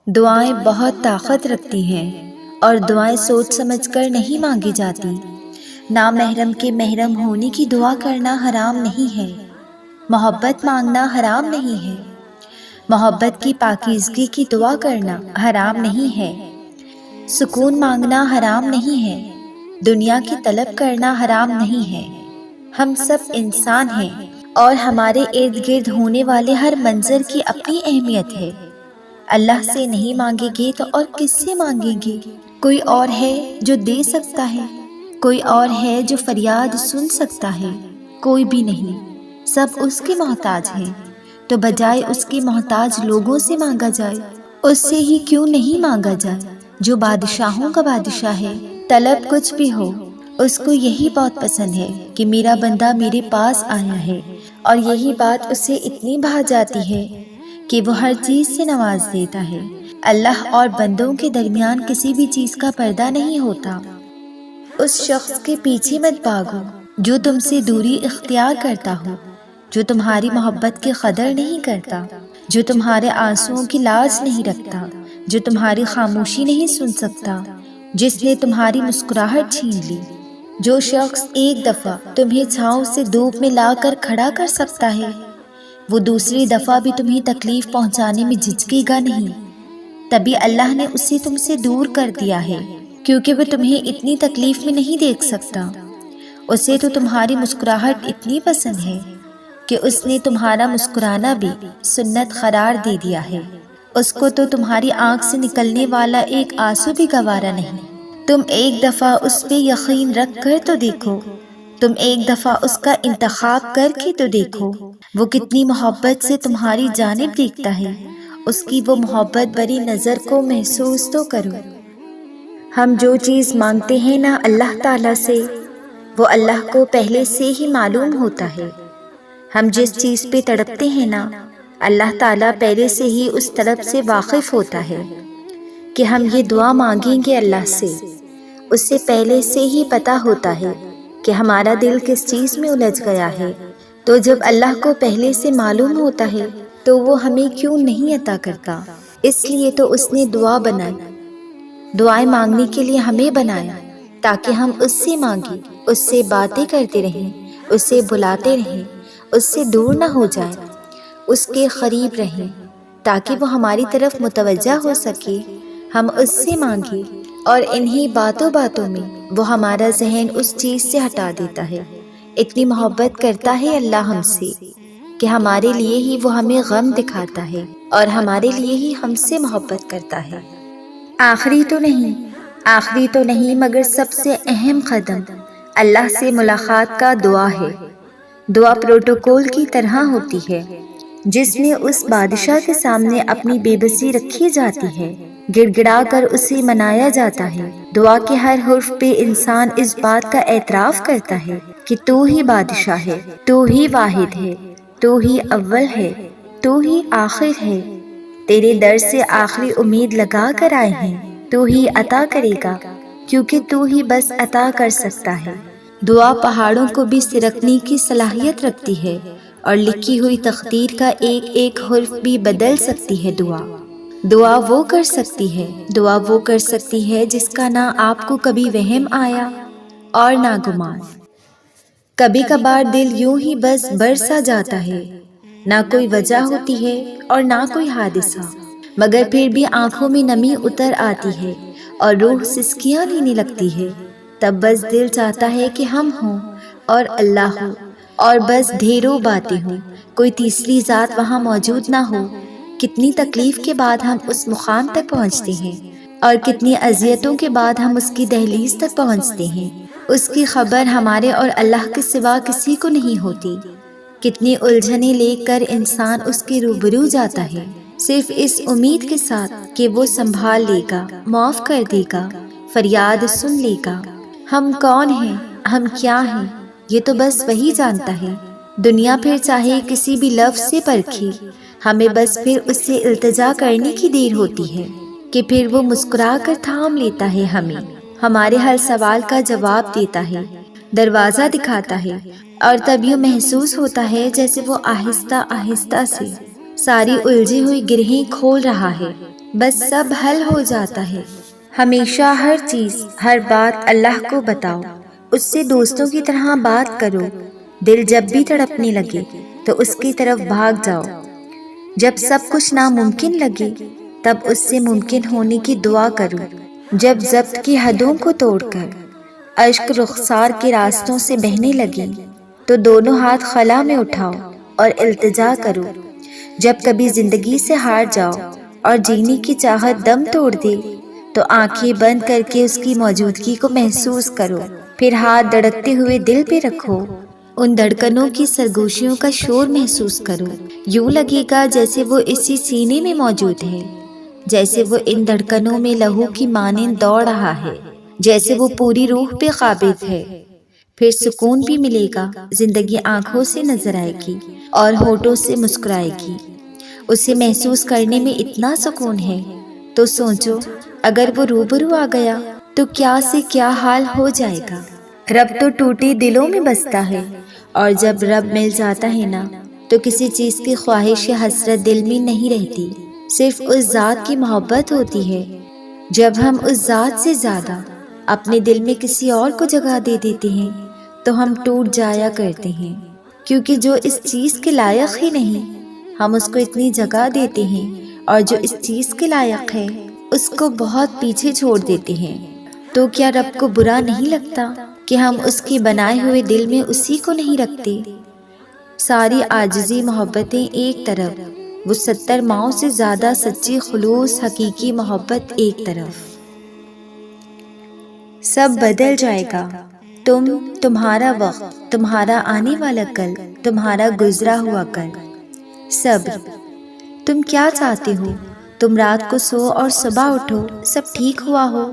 دعائیں بہت طاقت رکھتی ہیں اور دعائیں سوچ سمجھ کر نہیں مانگی جاتی۔ نامحرم کے محرم ہونے کی دعا کرنا حرام نہیں ہے، محبت مانگنا حرام نہیں ہے، محبت کی پاکیزگی کی دعا کرنا حرام نہیں ہے، سکون مانگنا حرام نہیں ہے، دنیا کی طلب کرنا حرام نہیں ہے۔ ہم سب انسان ہیں اور ہمارے ارد گرد ہونے والے ہر منظر کی اپنی اہمیت ہے۔ اللہ سے نہیں مانگیں گے تو اور کس سے مانگیں گے؟ کوئی اور ہے جو دے سکتا ہے، کوئی اور ہے جو فریاد سن سکتا ہے؟ کوئی بھی نہیں، سب اس کے محتاج ہیں۔ تو بجائے اس کے محتاج لوگوں سے مانگا جائے، اس سے ہی کیوں نہیں مانگا جائے جو بادشاہوں کا بادشاہ ہے۔ طلب کچھ بھی ہو، اس کو یہی بہت پسند ہے کہ میرا بندہ میرے پاس آیا ہے، اور یہی بات اسے اتنی بھا جاتی ہے کہ وہ ہر چیز سے نواز دیتا ہے۔ اللہ اور بندوں کے درمیان کسی بھی چیز کا پردہ نہیں ہوتا۔ اس شخص کے پیچھے مت بھاگو جو تم سے دوری اختیار کرتا ہو، جو تمہاری محبت کی قدر نہیں کرتا، جو تمہارے آنسوؤں کی لاج نہیں رکھتا، جو تمہاری خاموشی نہیں سن سکتا، جس نے تمہاری مسکراہٹ چھین لی۔ جو شخص ایک دفعہ تمہیں چھاؤں سے دھوپ میں لا کر کھڑا کر سکتا ہے، وہ دوسری دفعہ بھی تمہیں تکلیف پہنچانے میں جھجکے گا نہیں۔ تبھی اللہ نے اسے تم سے دور کر دیا ہے، کیونکہ وہ تمہیں اتنی تکلیف میں نہیں دیکھ سکتا۔ اسے تو تمہاری مسکراہٹ اتنی پسند ہے کہ اس نے تمہارا مسکرانا بھی سنت قرار دے دیا ہے۔ اس کو تو تمہاری آنکھ سے نکلنے والا ایک آنسو بھی گوارا نہیں۔ تم ایک دفعہ اس پہ یقین رکھ کر تو دیکھو، تم ایک دفعہ اس کا انتخاب کر کے تو دیکھو، وہ کتنی محبت سے تمہاری جانب دیکھتا ہے۔ اس کی وہ محبت بری نظر کو محسوس تو کرو۔ ہم جو چیز مانگتے ہیں نا اللہ تعالیٰ سے، وہ اللہ کو پہلے سے ہی معلوم ہوتا ہے۔ ہم جس چیز پہ تڑپتے ہیں نا، اللہ تعالیٰ پہلے سے ہی اس طلب سے واقف ہوتا ہے کہ ہم یہ دعا مانگیں گے اللہ سے۔ اس سے پہلے سے ہی پتہ ہوتا ہے کہ ہمارا دل کس چیز میں الجھ گیا ہے۔ تو جب اللہ کو پہلے سے معلوم ہوتا ہے تو وہ ہمیں کیوں نہیں عطا کرتا؟ اس لیے تو اس نے دعا بنائی، دعائیں مانگنے کے لیے ہمیں بنایا، تاکہ ہم اس سے مانگیں، اس سے باتیں کرتے رہیں، اس سے بلاتے رہیں، اس سے دور نہ ہو جائیں، اس کے قریب رہیں، تاکہ وہ ہماری طرف متوجہ ہو سکے، ہم اس سے مانگیں، اور انہی باتوں میں وہ ہمارا ذہن اس چیز سے ہٹا دیتا ہے۔ اتنی محبت کرتا ہے اللہ ہم سے کہ ہمارے لیے ہی وہ ہمیں غم دکھاتا ہے، اور ہمارے لیے ہی ہم سے محبت کرتا ہے۔ آخری تو نہیں مگر سب سے اہم قدم اللہ سے ملاقات کا دعا ہے۔ دعا پروٹوکول کی طرح ہوتی ہے جس میں اس بادشاہ کے سامنے اپنی بے بسی رکھی جاتی ہے، گڑ گڑا کر اسے منایا جاتا ہے۔ دعا کے ہر حرف پہ انسان اس بات کا اعتراف کرتا ہے کہ تو ہی بادشاہ ہے، تو ہی واحد ہے، تو ہی اول ہے، تو ہی آخر ہے، تیرے در سے آخری امید لگا کر آئے ہیں، تو ہی عطا کرے گا، کیونکہ تو ہی بس عطا کر سکتا ہے۔ دعا پہاڑوں کو بھی سرکنے کی صلاحیت رکھتی ہے، اور لکھی ہوئی تقدیر کا ایک ایک حرف بھی بدل سکتی ہے۔ دعا وہ کر سکتی ہے جس کا نہ آپ کو کبھی وہم آیا اور نہ گمان۔ کبھی کبھار دل یوں ہی بس برسا جاتا ہے، نہ کوئی وجہ ہوتی ہے اور نہ کوئی حادثہ، مگر پھر بھی آنکھوں میں نمی اتر آتی ہے اور روح سسکیاں لینے لگتی ہے۔ تب بس دل چاہتا ہے کہ ہم ہوں اور اللہ ہو، اور بس ڈھیروں باتیں ہوں، کوئی تیسری ذات وہاں موجود نہ ہو۔ کتنی تکلیف کے بعد ہم اس مقام تک پہنچتے ہیں، اور کتنی اذیتوں کے بعد ہم اس کی دہلیز تک پہنچتے ہیں۔ اس کی خبر ہمارے اور اللہ کے سوا کسی کو نہیں ہوتی۔ کتنی الجھنیں لے کر انسان اس کے روبرو جاتا ہے، صرف اس امید کے ساتھ کہ وہ سنبھال لے گا، معاف کر دے گا، فریاد سن لے گا۔ ہم کون ہیں، ہم کیا ہیں، یہ تو بس وہی جانتا ہے۔ دنیا پھر چاہے کسی بھی لفظ سے پرکھے، ہمیں بس پھر اس سے التجا کرنے کی دیر ہوتی ہے کہ پھر وہ مسکرا کر تھام لیتا ہے ہمیں، ہمارے ہر سوال کا جواب دیتا ہے، دروازہ دکھاتا ہے، اور تب یوں محسوس ہوتا ہے جیسے وہ آہستہ آہستہ سے ساری الجھی ہوئی گرہیں کھول رہا ہے، بس سب حل ہو جاتا ہے۔ ہمیشہ ہر چیز، ہر بات اللہ کو بتاؤ، اس سے دوستوں کی طرح بات کرو۔ دل جب بھی تڑپنے لگے تو اس کی طرف بھاگ جاؤ۔ جب سب کچھ ناممکن لگے تب اس سے ممکن ہونے کی دعا کرو۔ جب ضبط کی حدوں کو توڑ کر اشک رخسار کے راستوں سے بہنے لگے تو دونوں ہاتھ خلا میں اٹھاؤ اور التجا کرو۔ جب کبھی زندگی سے ہار جاؤ اور جینے کی چاہت دم توڑ دے تو آنکھیں بند کر کے اس کی موجودگی کو محسوس کرو، پھر ہاتھ دھڑکتے ہوئے دل پہ رکھو۔ ان دھڑکنوں کی سرگوشیوں کا شور محسوس کرو، یوں لگے گا جیسے وہ اسی سینے میں موجود ہے، جیسے وہ ان دھڑکنوں میں لہو کی مانند دوڑ رہا ہے، جیسے وہ پوری روح پہ قابض ہے۔ پھر سکون بھی ملے گا، زندگی آنکھوں سے نظر آئے گی اور ہونٹوں سے مسکرائے گی۔ اسے محسوس کرنے میں اتنا سکون ہے تو سوچو، اگر وہ روبرو آ گیا تو کیا سے کیا حال ہو جائے گا۔ رب تو ٹوٹے دلوں میں بستا ہے، اور جب رب مل جاتا ہے نا تو کسی چیز کی خواہش یا حسرت دل میں نہیں رہتی، صرف اس ذات کی محبت ہوتی ہے۔ جب ہم اس ذات سے زیادہ اپنے دل میں کسی اور کو جگہ دے دیتے ہیں تو ہم ٹوٹ جایا کرتے ہیں، کیونکہ جو اس چیز کے لائق ہی نہیں ہم اس کو اتنی جگہ دیتے ہیں، اور جو اس چیز کے لائق ہے اس کو بہت پیچھے چھوڑ دیتے ہیں۔ تو کیا رب کو برا نہیں لگتا کہ ہم اس کے بنائے ہوئے دل میں اسی کو نہیں رکھتے؟ ساری عاجزی محبتیں ایک طرف، وہ 70 ماؤں سے زیادہ سچی خلوص حقیقی محبت ایک طرف۔ سب بدل جائے گا، تمہارا وقت، تمہارا آنے والا کل، تمہارا گزرا ہوا کل۔ صبر۔ تم کیا چاہتے ہو؟ تم رات کو سو اور صبح اٹھو، سب ٹھیک ہوا ہو۔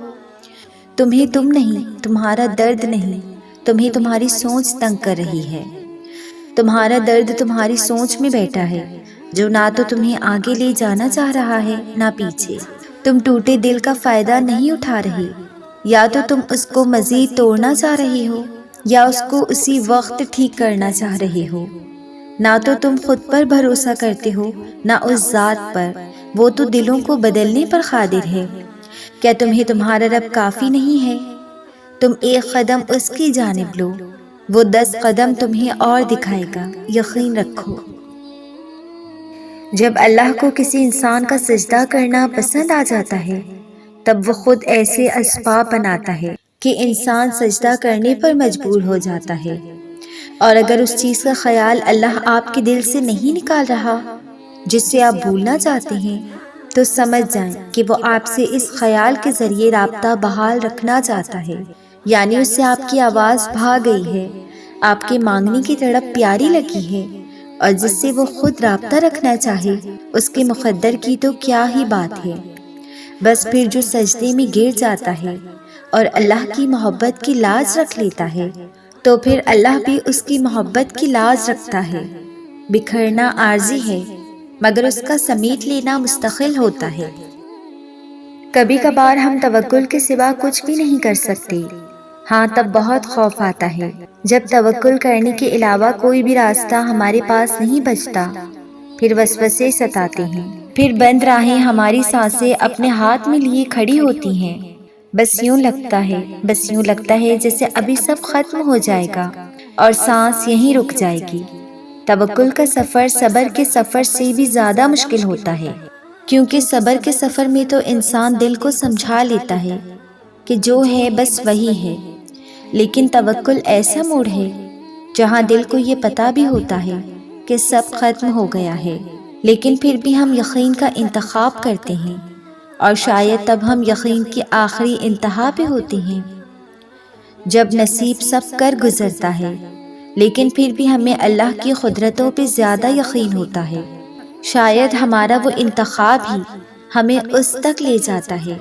تمہیں تم نہیں، تمہارا درد نہیں، تمہیں تمہاری سوچ تنگ کر رہی ہے۔ تمہارا درد تمہاری سوچ میں بیٹھا ہے، جو نہ تو تمہیں آگے لے جانا چاہ رہا ہے نہ پیچھے۔ تم ٹوٹے دل کا فائدہ نہیں اٹھا رہے، یا تو تم اس کو مزید توڑنا چاہ رہے ہو یا اس کو اسی وقت ٹھیک کرنا چاہ رہے ہو۔ نہ تو تم خود پر بھروسہ کرتے ہو نہ اس ذات پر، وہ تو دلوں کو بدلنے پر قادر ہے۔ کیا تمہیں تمہارا رب کافی نہیں ہے؟ تم ایک قدم اس کی جانب لو، وہ 10 قدم تمہیں اور دکھائے گا، یقین رکھو۔ جب اللہ کو کسی انسان کا سجدہ کرنا پسند آ جاتا ہے تب وہ خود ایسے اسباب بناتا ہے کہ انسان سجدہ کرنے پر مجبور ہو جاتا ہے، اور اگر اس چیز کا خیال اللہ آپ کے دل سے نہیں نکال رہا جس سے آپ بھولنا چاہتے ہیں تو سمجھ جائیں کہ وہ آپ سے اس خیال کے ذریعے رابطہ بحال رکھنا چاہتا ہے، یعنی اس سے آپ کی آواز بھاگ گئی ہے، آپ کے مانگنے کی تڑپ پیاری لگی ہے، اور جس سے وہ خود رابطہ رکھنا چاہے اس کے مقدر کی تو کیا ہی بات ہے۔ بس پھر جو سجدے میں گر جاتا ہے اور اللہ کی محبت کی لاز رکھ لیتا ہے تو پھر اللہ بھی اس کی محبت کی لاز رکھتا ہے۔ بکھرنا عارضی ہے مگر اس کا سمیٹ لینا مستقل ہوتا ہے۔ کبھی کبھار ہم توکل کے سوا کچھ بھی نہیں کر سکتے، ہاں تب بہت خوف آتا ہے جب توکل کرنے کے علاوہ کوئی بھی راستہ ہمارے پاس نہیں بچتا، پھر وسوسے ستاتے ہیں، پھر بند راہیں ہماری سانسیں اپنے ہاتھ میں لیے کھڑی ہوتی ہیں، بس یوں لگتا ہے جیسے ابھی سب ختم ہو جائے گا اور سانس یہیں رک جائے گی۔ توکل کا سفر صبر کے سفر سے بھی زیادہ مشکل ہوتا ہے، کیونکہ صبر کے سفر میں تو انسان دل کو سمجھا لیتا ہے کہ جو ہے بس وہی ہے، لیکن توکل ایسا موڑ ہے جہاں دل کو یہ پتہ بھی ہوتا ہے کہ سب ختم ہو گیا ہے، لیکن پھر بھی ہم یقین کا انتخاب کرتے ہیں، اور شاید تب ہم یقین کی آخری انتہا پہ ہوتے ہیں جب نصیب سب کر گزرتا ہے، لیکن پھر بھی ہمیں اللہ کی قدرتوں پہ زیادہ یقین ہوتا ہے۔ شاید ہمارا وہ انتخاب ہی ہمیں اس تک لے جاتا ہے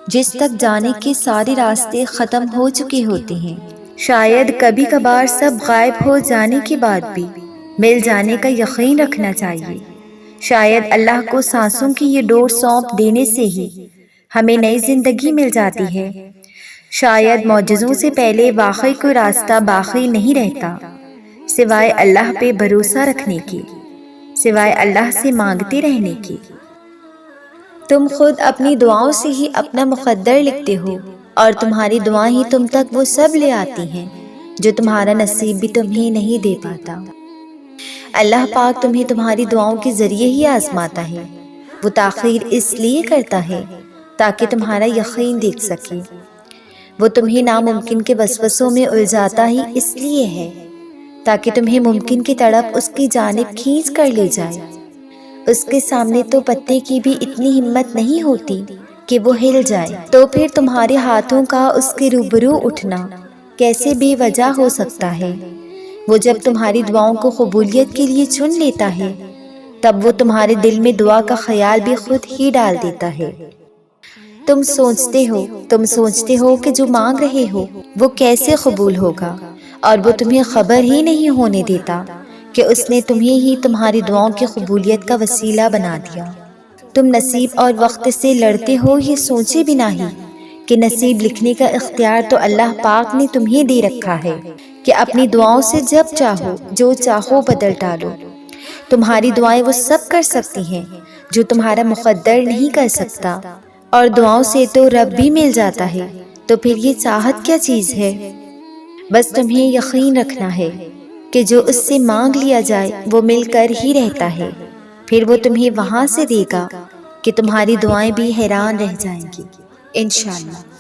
جس تک جانے کے سارے راستے ختم ہو چکے ہوتے ہیں۔ شاید کبھی کبھار سب غائب ہو جانے کے بعد بھی مل جانے کا یقین رکھنا چاہیے۔ شاید اللہ کو سانسوں کی یہ ڈور سونپ دینے سے ہی ہمیں نئی زندگی مل جاتی ہے۔ شاید معجزوں سے پہلے واقعی کوئی راستہ باقی نہیں رہتا سوائے اللہ پہ بھروسہ رکھنے کے۔ سوائے اللہ سے مانگتے رہنے کے۔ تم خود اپنی دعاؤں سے ہی اپنا مقدر لکھتے ہو، اور تمہاری دعائیں ہی تم تک وہ سب لے آتی ہیں جو تمہارا نصیب بھی تمہیں نہیں دے پاتا۔ اللہ پاک تمہیں تمہاری دعاؤں کے ذریعے ہی آزماتا ہے۔ وہ تاخیر اس لیے کرتا ہے تاکہ تمہارا یقین دیکھ سکے۔ وہ تمہیں ناممکن کے وسوسوں میں الجھاتا ہی اس لیے ہے تاکہ تمہیں ممکن کی طرف اس کی جانب کھینچ کر لے جائے۔ اس کے سامنے تو پتے کی بھی اتنی ہمت نہیں ہوتی کہ وہ ہل جائے، تو پھر تمہارے ہاتھوں کا اس کے روبرو اٹھنا کیسے بے وجہ ہو سکتا ہے؟ وہ جب تمہاری دعاؤں کو قبولیت کے لیے چن لیتا ہے، تب وہ تمہارے دل میں دعا کا خیال بھی خود ہی ڈال دیتا ہے۔ تم سوچتے ہو کہ جو مانگ رہے ہو وہ کیسے قبول ہوگا، اور وہ تمہیں خبر ہی نہیں ہونے دیتا کہ اس نے تمہیں ہی تمہاری دعاؤں کی قبولیت کا وسیلہ بنا دیا۔ تم نصیب اور وقت سے لڑتے ہو یہ سوچے بنا ہی کہ نصیب لکھنے کا اختیار تو اللہ پاک نے تمہیں دے رکھا ہے کہ اپنی دعاؤں سے جب چاہو جو چاہو بدل ڈالو۔ تمہاری دعائیں وہ سب کر سکتی ہیں جو تمہارا مقدر نہیں کر سکتا، اور دعاؤں سے تو رب بھی مل جاتا ہے، تو پھر یہ چاہت کیا چیز ہے؟ بس تمہیں یقین رکھنا ہے کہ جو اس سے مانگ لیا جائے وہ مل کر ہی رہتا ہے، پھر وہ تمہیں وہاں سے دے گا کہ تمہاری دعائیں بھی حیران رہ جائیں گی انشاءاللہ۔